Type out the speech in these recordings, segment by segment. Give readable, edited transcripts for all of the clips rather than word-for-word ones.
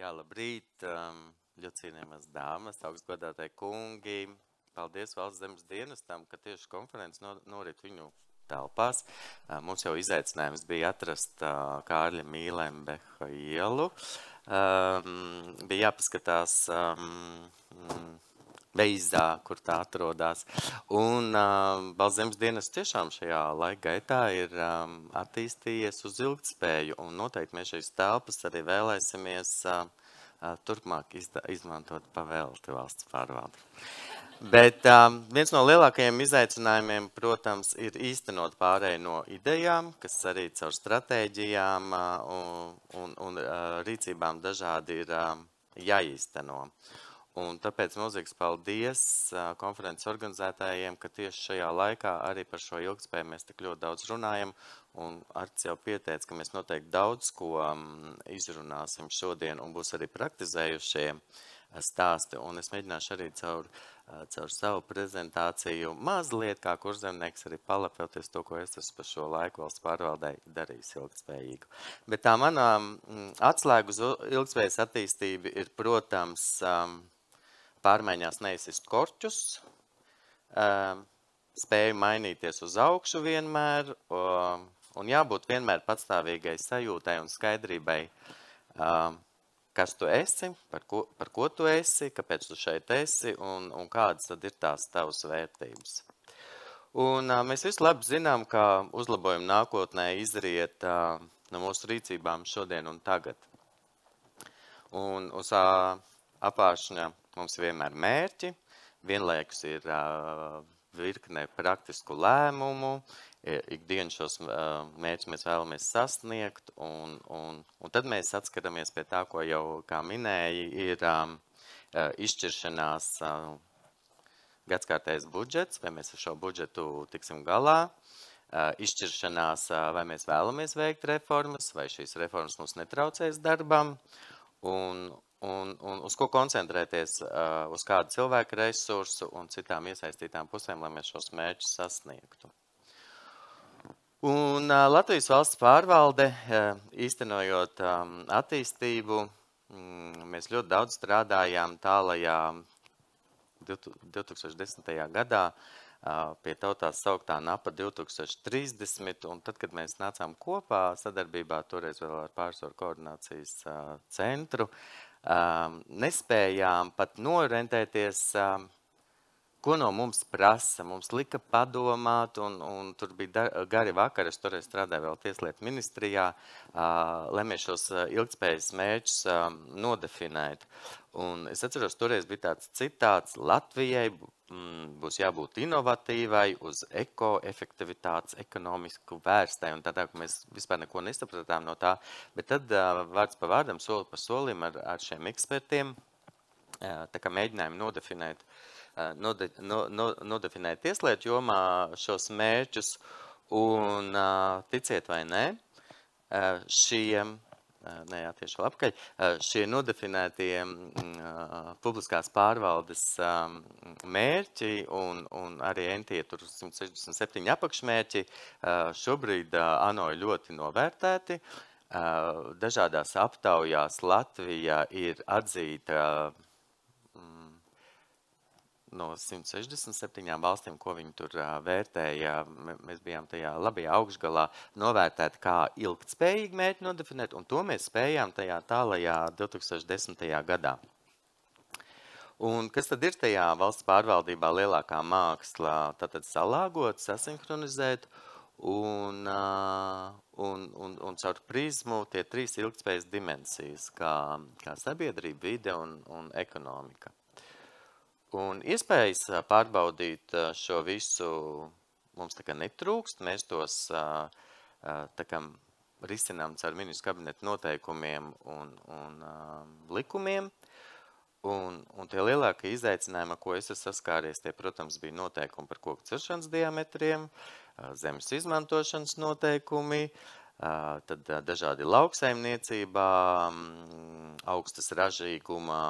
Jā, labrīt, ļoti cienījamas dāmas, augstgodātāji kungi. Paldies Valsts zemes dienestam, ka tieši konferences norit viņu telpās. Mums jau izaicinājums bija atrast Kārļa Mīlembeha ielu. Bija jāpaskatās Beizā, kur tā atrodas. Un Valsts zemes dienas tiešām šajā laika gaitā ir attīstījies uz ilgtspēju, un noteikti mēs šīs telpas arī vēlēsimies turpmāk izmantot pavēlti valsts pārvaldi. Bet viens no lielākajiem izaicinājumiem, protams, ir īstenot pārēju no idejām, kas arī caur stratēģijām un rīcībām dažādi ir jāīsteno. Un tāpēc milzīgs paldies konferences organizētājiem, ka tieši šajā laikā arī par šo ilgtspēju mēs tik ļoti daudz runājam. Un Arts jau pieteica, ka mēs noteikti daudz ko izrunāsim šodien un būs arī praktizējušie stāsti. Un es mēģināšu arī caur savu prezentāciju mazliet kā kurzemnieks arī palapelties to, ko es esmu par šo laiku valsts pārvaldē darījis ilgtspējīgu. Bet tā manā atslēga uz ilgtspējas attīstību ir, protams, pārmaiņās neizsist korķus, spēju mainīties uz augšu vienmēr un jābūt vienmēr patstāvīgai sajūtai un skaidrībai, kas tu esi, par ko tu esi, kāpēc tu šeit esi un kādas tad ir tās tavas vērtības. Un mēs visi labi zinām, ka uzlabojumi nākotnē izriet no mūsu rīcībām šodien un tagad. Un uz apvāršņa mums vienmēr mērķi, vienlaikus ir virkne praktisku lēmumu, ikdien šos mērķus mēs vēlamies sasniegt, un tad mēs atskaramies pie tā, ko jau, kā minēji, ir izšķiršanās gadskārtējs budžets, vai mēs ar šo budžetu tiksim galā, izšķiršanās, vai mēs vēlamies veikt reformas, vai šīs reformas mums netraucēs darbam, un uz ko koncentrēties, uz kādu cilvēku resursu un citām iesaistītām pusēm, lai mēs šos mērķus sasniegtu. Un Latvijas valsts pārvalde, īstenojot attīstību, mēs ļoti daudz strādājām tālajā 2010. gadā pie tautās sauktā NAPA 2030, un tad, kad mēs nācām kopā sadarbībā, toreiz vēl ar pārsvaru koordinācijas centru, nespējām pat norentēties, ko no mums prasa. Mums lika padomāt, un tur bija gari vakari, es toreiz strādāju vēl Tieslietu ministrijā, lai mēs šos ilgtspējas mērķus nodefinētu. Un es atceros, toreiz bija tāds citāts: Latvijai būs jābūt inovatīvai, uz ekoefektivitātes, ekonomisku vērstai, un tādā, ka mēs vispār neko nesapratām no tā, bet tad vārds pa vārdam, soli pa solim ar šiem ekspertiem, tā kā mēģinājumi nodefinēt tieslietu jomā šos mērķus, un ticiet vai nē, šie nodefinētie publiskās pārvaldes mērķi un arī entie tur 167 apakšmērķi šobrīd ANO ir ļoti novērtēti. Dažādās aptaujās Latvija ir atzīta no 167 valstīm, ko viņi tur vērtēja. Mēs bijām tajā labajā augšgalā novērtēti kā ilgtspējīgi mērķi nodefinēt, un to mēs spējām tajā tālajā 2010. gadā. Un kas tad ir tajā valsts pārvaldībā lielākā māksla? Tātad salāgot, sasinhronizēt un caur prizmu tie trīs ilgtspējas dimensijas, kā sabiedrība, vide un ekonomika. Un iespējas pārbaudīt šo visu mums tā kā netrūkst, mēs tos tā kā risinām caur ministru kabineta noteikumiem un likumiem. Un tie lielākie izaicinājumi, ko es esmu saskāries, tie, protams, bija noteikumi par koku ciršanas diametriem, zemes izmantošanas noteikumi, tad dažādi lauksaimniecībā, augstas ražīguma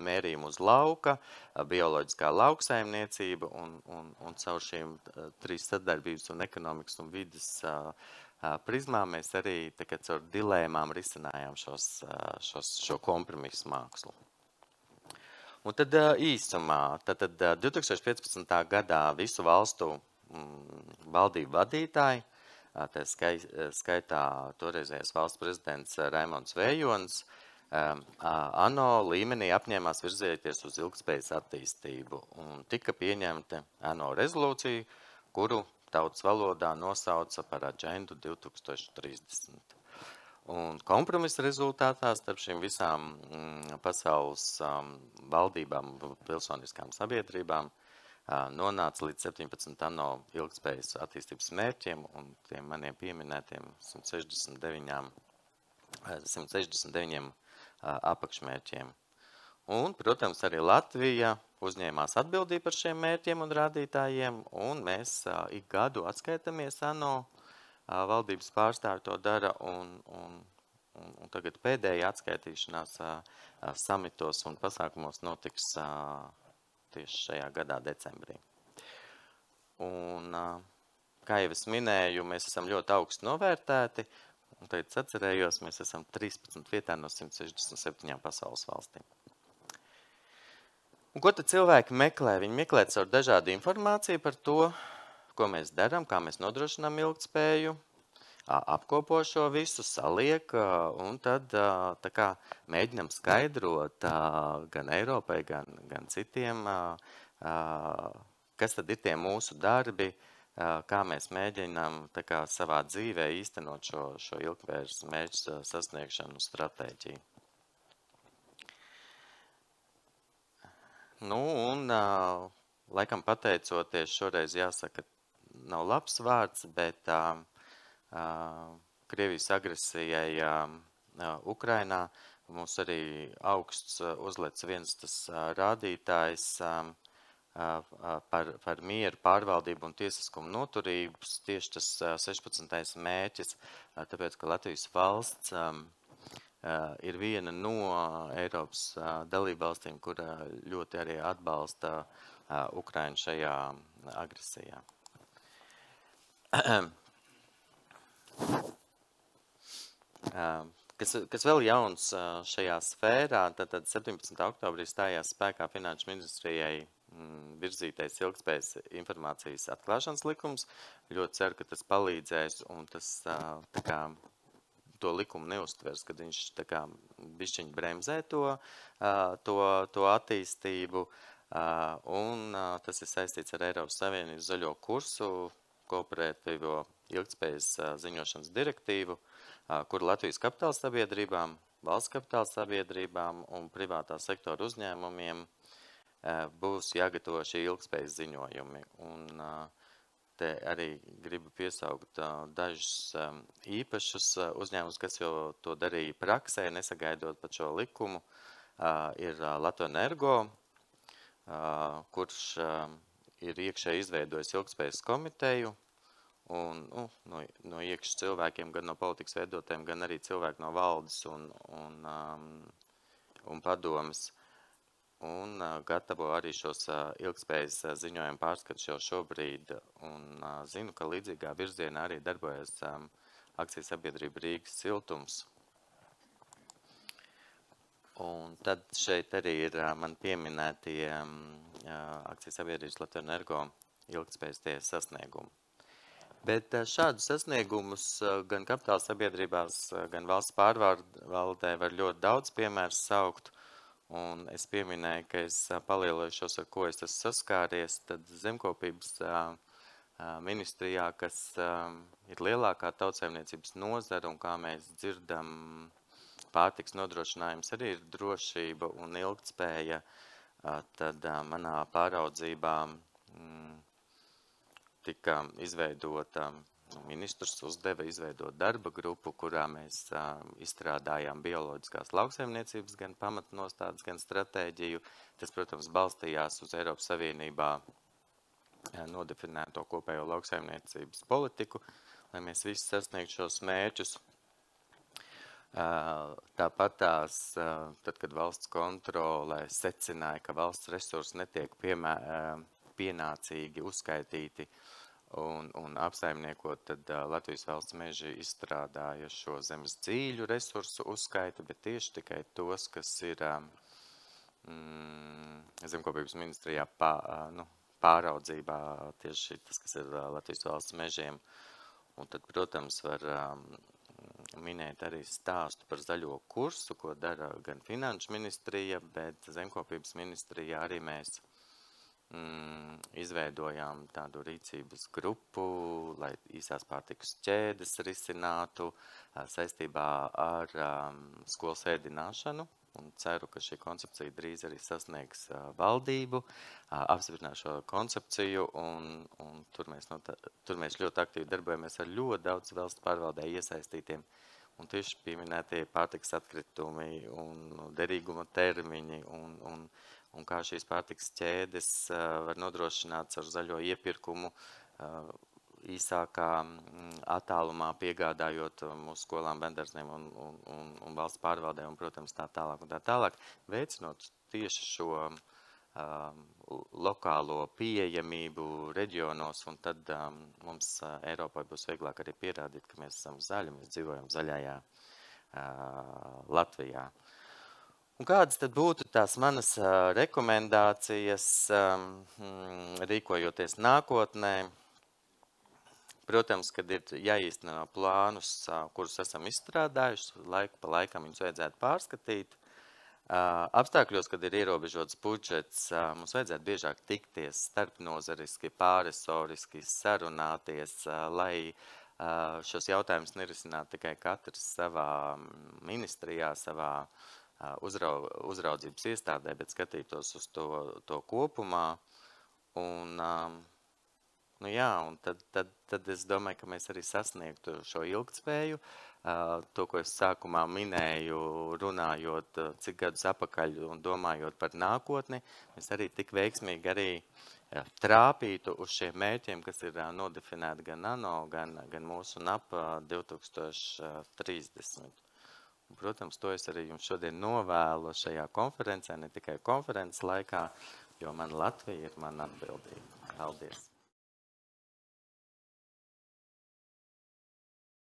mērījumi uz lauka, bioloģiskā lauksaimniecība un caur šīm trīs sadarbības un ekonomikas un vides prizmā mēs arī caur dilēmām risinājām šo kompromisu mākslu. Un tad īsumā, tad 2015. gadā visu valstu valdību vadītāji, tā skaitā toreizējais valsts prezidents Raimonds Vējons, ANO līmenī apņēmās virzēties uz ilgtspējas attīstību un tika pieņemta ANO rezolūcija, kuru tautas valodā nosauca par Agendu 2030. Un kompromisa rezultātā starp šīm visām pasaules valdībām, pilsoniskām sabiedrībām nonāca līdz 17 ANO ilgtspējas attīstības mērķiem un tiem maniem pieminētiem 169 apakšmērķiem. Un, protams, arī Latvija uzņēmās atbildību par šiem mērķiem un rādītājiem, un mēs ik gadu atskaitamies ANO. Valdības pārstāvi to dara, un tagad pēdējā atskaitīšanās samitos un pasākumos notiks tieši šajā gadā decembrī. Un, kā jau es minēju, mēs esam ļoti augstu novērtēti, un tagad atcerējos, mēs esam 13 vietā no 167 pasaules valstīm. Un ko tad cilvēki meklē? Viņi meklē caur dažādu informāciju par to, ko mēs darām, kā mēs nodrošinām ilgtspēju, apkopo šo visu, saliek, un tad tā kā mēģinam skaidrot gan Eiropai, gan citiem, kas tad ir tie mūsu darbi, kā mēs mēģinām tā kā savā dzīvē īstenot šo ilgtspējas mērķu sasniegšanu stratēģiju. Nu, un laikam pateicoties šoreiz jāsaka, nav labs vārds, bet Krievijas agresijai Ukrainā mums arī augsts uzlec viens tas rādītājs par mieru, pārvaldību un tiesiskumu noturības, tieši tas 16. mērķis, tāpēc, ka Latvijas valsts ir viena no Eiropas dalībvalstīm, kura ļoti arī atbalsta Ukrainu šajā agresijā. Kas vēl jauns šajā sfērā, tad 17. oktobrī stājās spēkā Finanšu ministrijai virzītais ilgtspējas informācijas atklāšanas likums. Ļoti ceru, ka tas palīdzēs un tas tā kā to likumu neuztvers, kad viņš tā kā bišķiņ bremzē to attīstību. Un tas ir saistīts ar Eiropas Savienības zaļo kursu, kooperatīvo ilgtspējas ziņošanas direktīvu, kur Latvijas kapitāla sabiedrībām, valsts kapitāla sabiedrībām un privātā sektora uzņēmumiem būs jāgatavo šie ilgtspējas ziņojumi. Un te arī gribu piesaukt dažus īpašus uzņēmumus, kas jau to darīja praksē, nesagaidot pat šo likumu, ir Latoenergo, kurš ir iekšēji izveidojis ilgtspējas komiteju, un no iekšas cilvēkiem, gan no politikas veidotājiem, gan arī cilvēki no valdes un padomes, un gatavo arī šos ilgtspējas ziņojumu pārskatus jau šobrīd, un zinu, ka līdzīgā virzienā arī darbojas akcijas sabiedrība Rīgas siltums. Un tad šeit arī ir man pieminētie akcijas sabiedrības Latoenergo ilgtspējas tie sasniegumi. Bet šādus sasniegumus gan kapitāla sabiedrībās, gan valsts pārvaldē var ļoti daudz piemērs saukt. Un es pieminēju, ka es palielojušos, ar ko es esmu saskāries, tad zemkopības ministrijā, kas ir lielākā tautsaimniecības nozara, un kā mēs dzirdam, pārtiks nodrošinājums arī ir drošība un ilgtspēja, tad manā pāraudzībā tika izveidota, ministrs uzdeva izveidot darba grupu, kurā mēs izstrādājām bioloģiskās lauksaimniecības gan pamatnostādes, gan stratēģiju. Tas, protams, balstījās uz Eiropas Savienībā nodefinēto kopējo lauksaimniecības politiku, lai mēs visi sasniegtu šos mērķus. Tāpat tad, kad valsts kontrole secināja, ka valsts resursi netiek pienācīgi uzskaitīti un apsaimniekot, tad Latvijas valsts meži izstrādāja šo zemes dzīļu resursu uzskaitu, bet tieši tikai tos, kas ir zemkopības ministrijā pāraudzībā, tieši tas, kas ir Latvijas valsts mežiem. Un tad, protams, var minēt arī stāstu par zaļo kursu, ko dara gan Finanšu ministrija, bet zemkopības ministrijā arī mēs izveidojām tādu rīcības grupu, lai īsās pārtikas ķēdes risinātu saistībā ar skolas ēdināšanu. Un ceru, ka šī koncepcija drīz arī sasniegs valdību, apstiprinās šo koncepciju, un tur mēs ļoti aktīvi darbojamies ar ļoti daudz valsts pārvaldē iesaistītiem. Un tieši pieminētie pārtikas atkritumi un derīguma termiņi un kā šīs pārtikas ķēdes var nodrošināt ar zaļo iepirkumu īsākā attālumā piegādājot mūsu skolām, bērndārziem un valsts pārvaldē un, protams, tā tālāk, veicinot tieši šo lokālo pieejamību reģionos, un tad mums Eiropai būs vieglāk arī pierādīt, ka mēs esam zaļi, mēs dzīvojam zaļajā Latvijā. Un kādas tad būtu tās manas rekomendācijas rīkojoties nākotnē? Protams, kad ir jāīsteno plānus, kurus esam izstrādājuši, laiku pa laikam viņus vajadzētu pārskatīt. Apstākļos, kad ir ierobežots budžets, mums vajadzētu biežāk tikties starpnozariski, pārresoriski, sarunāties, lai šos jautājumus nerisinātu tikai katrs savā ministrijā, savā uzraudzības iestādē, bet skatītos uz to kopumā. Un tad es domāju, ka mēs arī sasniegtu šo ilgtspēju. To, ko es sākumā minēju, runājot cik gadus atpakaļ un domājot par nākotni, mēs arī tik veiksmīgi arī trāpītu uz šiem mērķiem, kas ir nodefinēti gan ANO, gan mūsu NAP 2030. Un, protams, to es arī jums šodien novēlu šajā konferencē, ne tikai konferences laikā, jo man Latvija ir mana atbildība. Paldies!